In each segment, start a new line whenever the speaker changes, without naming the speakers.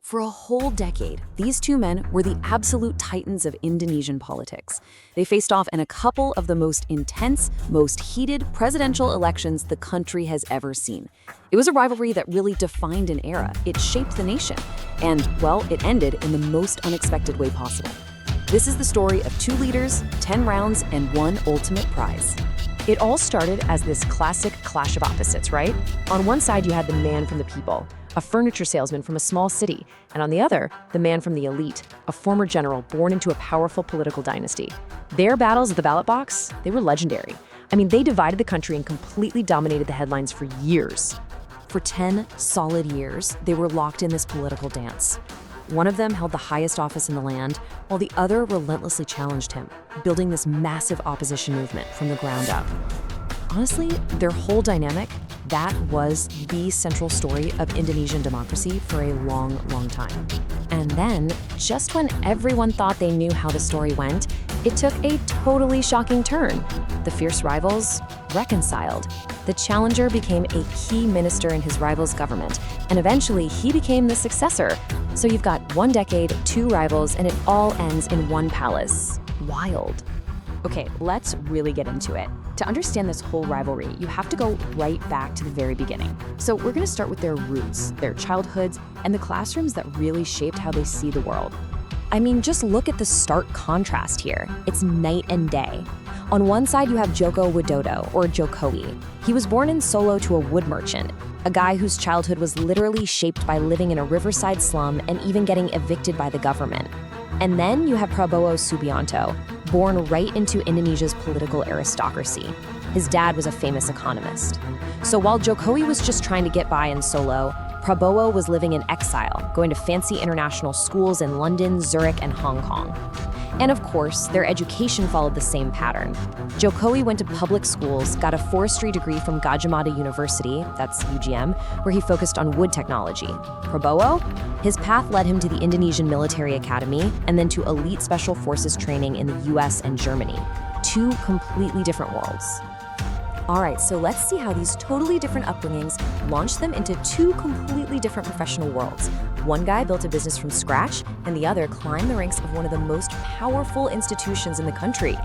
For a whole decade, these two men were the absolute titans of Indonesian politics. They faced off in a couple of the most intense, most heated presidential elections the country has ever seen. It was a rivalry that really defined an era. It shaped the nation. And, well, it ended in the most unexpected way possible. This is the story of two leaders, 10 rounds, and one ultimate prize.
It all started as this classic clash of opposites, right? On one side, you had the man from the people, a furniture salesman from a small city, and on the other, the man from the elite, a former general born into a powerful political dynasty. Their battles at the ballot box, they were legendary. They divided the country and completely dominated the headlines for years.
For 10 solid years, they were locked in this political dance. One of them held the highest office in the land, while the other relentlessly challenged him, building this massive opposition movement from the ground up. Honestly, their whole dynamic, that was the central story of Indonesian democracy for a long, long time. And then, just when everyone thought they knew how the story went, it took a totally shocking turn. The fierce rivals reconciled. The challenger became a key minister in his rival's government, and eventually he became the successor. So you've got one decade, two rivals, and it all ends in one palace. Wild.
Okay, let's really get into it. To understand this whole rivalry, you have to go right back to the very beginning. So we're gonna start with their roots, their childhoods, and the classrooms that really shaped how they see the world.
Just look at the stark contrast here. It's night and day. On one side, you have Joko Widodo, or Jokowi. He was born in Solo to a wood merchant, a guy whose childhood was literally shaped by living in a riverside slum and even getting evicted by the government. And then you have Prabowo Subianto, born right into Indonesia's political aristocracy. His dad was a famous economist. So while Jokowi was just trying to get by in Solo, Prabowo was living in exile, going to fancy international schools in London, Zurich, and Hong Kong. And of course, their education followed the same pattern. Jokowi went to public schools, got a forestry degree from Gajah Mada University, that's UGM, where he focused on wood technology. Prabowo? His path led him to the Indonesian Military Academy and then to elite special forces training in the US and Germany. Two completely different worlds. All right, so let's see how these totally different upbringings launched them into two completely different professional worlds. One guy built a business from scratch, and the other climbed the ranks of one of the most powerful institutions in the country.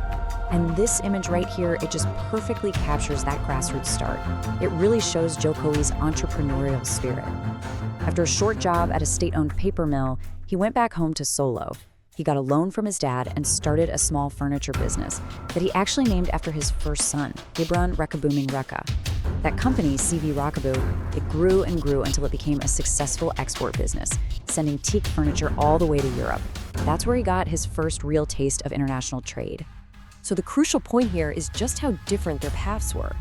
And this image right here, it just perfectly captures that grassroots start. It really shows Jokowi's entrepreneurial spirit. After a short job at a state-owned paper mill, he went back home to Solo. He got a loan from his dad and started a small furniture business that he actually named after his first son, Gibran Rakabuming Reka. That company, CV Rakabu, it grew and grew until it became a successful export business, sending teak furniture all the way to Europe. That's where he got his first real taste of international trade. So the crucial point here is just how different their paths were.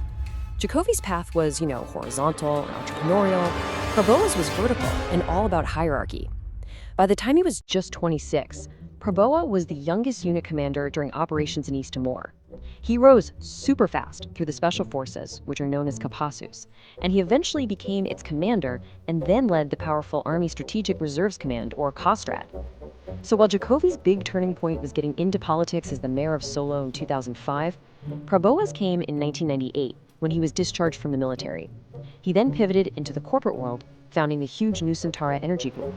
Jokowi's path was, horizontal and entrepreneurial. Prabowo's was vertical and all about hierarchy. By the time he was just 26, Prabowo was the youngest unit commander during operations in East Timor. He rose super fast through the special forces, which are known as Kopassus, and he eventually became its commander and then led the powerful Army Strategic Reserves Command, or Kostrad. So while Jokowi's big turning point was getting into politics as the mayor of Solo in 2005, Prabowo's came in 1998 when he was discharged from the military. He then pivoted into the corporate world, founding the huge Nusantara Energy Group.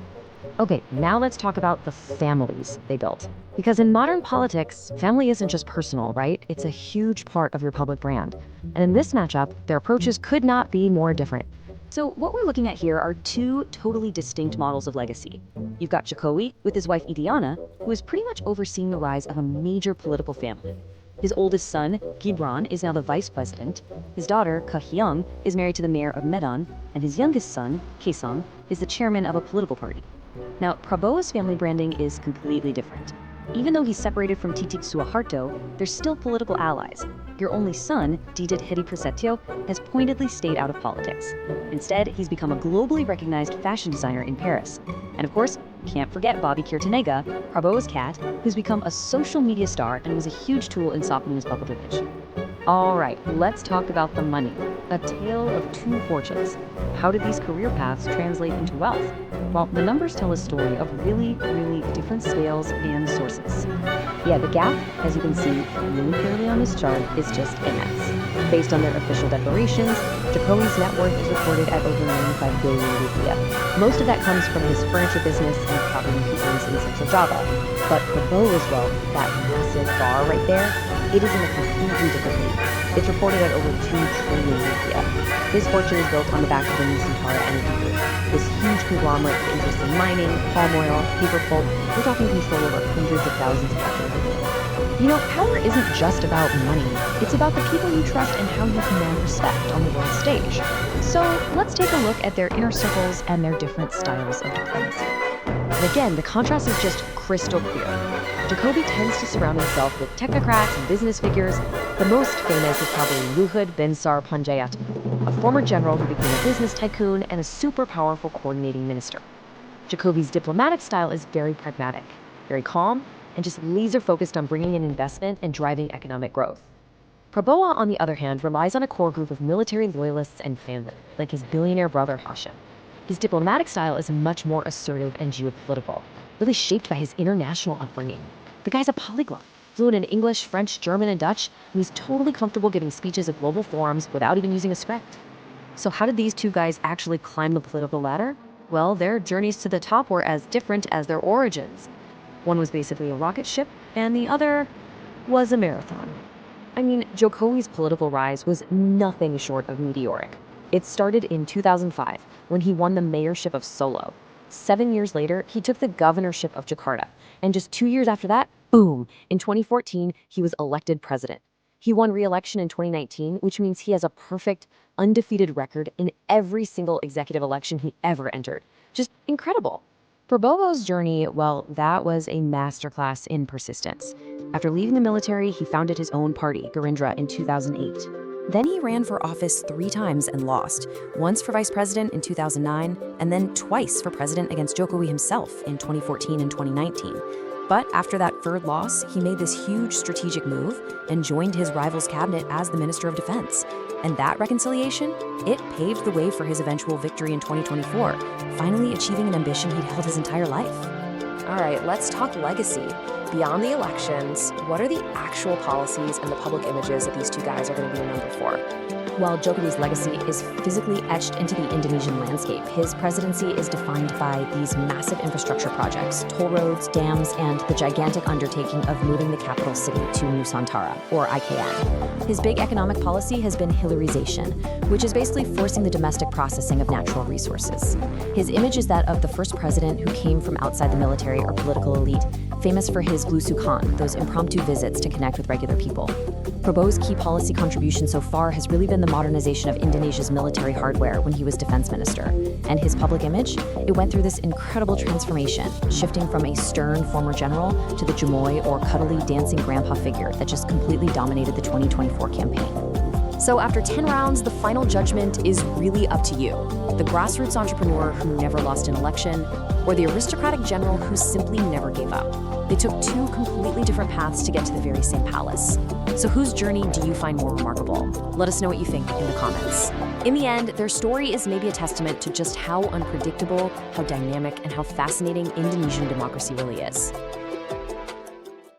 Okay, now let's talk about the families they built. Because in modern politics, family isn't just personal, right? It's a huge part of your public brand. And in this matchup, their approaches could not be more different.
So what we're looking at here are two totally distinct models of legacy. You've got Jokowi with his wife Idiana, who is pretty much overseeing the rise of a major political family. His oldest son, Gibran, is now the vice president. His daughter, Kahiyang, is married to the mayor of Medan, and his youngest son, Kaesong, is the chairman of a political party. Now, Prabowo's family branding is completely different. Even though he's separated from Titik Suharto, they're still political allies. Your only son, Didit Hedi Prasetyo, has pointedly stayed out of politics. Instead, he's become a globally recognized fashion designer in Paris. And of course, can't forget Bobby Kirtanega, Prabowo's cat, who's become a social media star and was a huge tool in softening his public image.
All right, let's talk about the money. A tale of two fortunes. How did these career paths translate into wealth?
Well, the numbers tell a story of really, really different scales and sources. Yeah, the gap, as you can see really clearly on this chart, is just immense. Based on their official declarations, Jokowi's net worth is reported at over 95 billion rupiah. Most of that comes from his furniture business and property he owns in Central Java. But Prabowo's wealth, that massive bar right there, it is in a completely different league. It's reported at over 2 trillion rupiah. His fortune is built on the back of the Nusantara energy group, this huge conglomerate with interests in mining, palm oil, paper pulp. We're talking control over hundreds of thousands of hectares. You know, power isn't just about money. It's about the people you trust and how you command respect on the world stage. So let's take a look at their inner circles and their different styles of diplomacy. And again, the contrast is just crystal clear. Jokowi tends to surround himself with technocrats and business figures. The most famous is probably Luhut Binsar Panjaitan, a former general who became a business tycoon and a super powerful coordinating minister. Jokowi's diplomatic style is very pragmatic, very calm, and just laser-focused on bringing in investment and driving economic growth. Prabowo, on the other hand, relies on a core group of military loyalists and family, like his billionaire brother Hashim. His diplomatic style is much more assertive and geopolitical, really shaped by his international upbringing. The guy's a polyglot, fluent in English, French, German, and Dutch, and he's totally comfortable giving speeches at global forums without even using a script. So how did these two guys actually climb the political ladder? Well, their journeys to the top were as different as their origins. One was basically a rocket ship, and the other was a marathon. I mean, Jokowi's political rise was nothing short of meteoric. It started in 2005, when he won the mayorship of Solo. 7 years later, he took the governorship of Jakarta. And just 2 years after that, boom, in 2014, he was elected president. He won re-election in 2019, which means he has a perfect, undefeated record in every single executive election he ever entered. Just incredible. Prabowo's journey, well, that was a masterclass in persistence. After leaving the military, he founded his own party, Gerindra, in 2008.
Then he ran for office 3 times and lost, once for vice president in 2009, and then twice for president against Jokowi himself in 2014 and 2019. But after that third loss, he made this huge strategic move and joined his rival's cabinet as the Minister of Defense. And that reconciliation, it paved the way for his eventual victory in 2024, finally achieving an ambition he'd held his entire life.
All right, let's talk legacy. Beyond the elections, what are the actual policies and the public images that these two guys are going to be remembered for?
While Jokowi's legacy is physically etched into the Indonesian landscape, his presidency is defined by these massive infrastructure projects, toll roads, dams, and the gigantic undertaking of moving the capital city to Nusantara, or IKN. His big economic policy has been Hilarization, which is basically forcing the domestic processing of natural resources. His image is that of the first president who came from outside the military or political elite, famous for his blusukan, those impromptu visits to connect with regular people. Prabowo's key policy contribution so far has really been the modernization of Indonesia's military hardware when he was defense minister. And his public image, it went through this incredible transformation, shifting from a stern former general to the Jumoy or cuddly dancing grandpa figure that just completely dominated the 2024 campaign. So after 10 rounds, the final judgment is really up to you. The grassroots entrepreneur who never lost an election, or the aristocratic general who simply never gave up. They took 2 completely different paths to get to the very same palace. So whose journey do you find more remarkable? Let us know what you think in the comments. In the end, their story is maybe a testament to just how unpredictable, how dynamic, and how fascinating Indonesian democracy really is.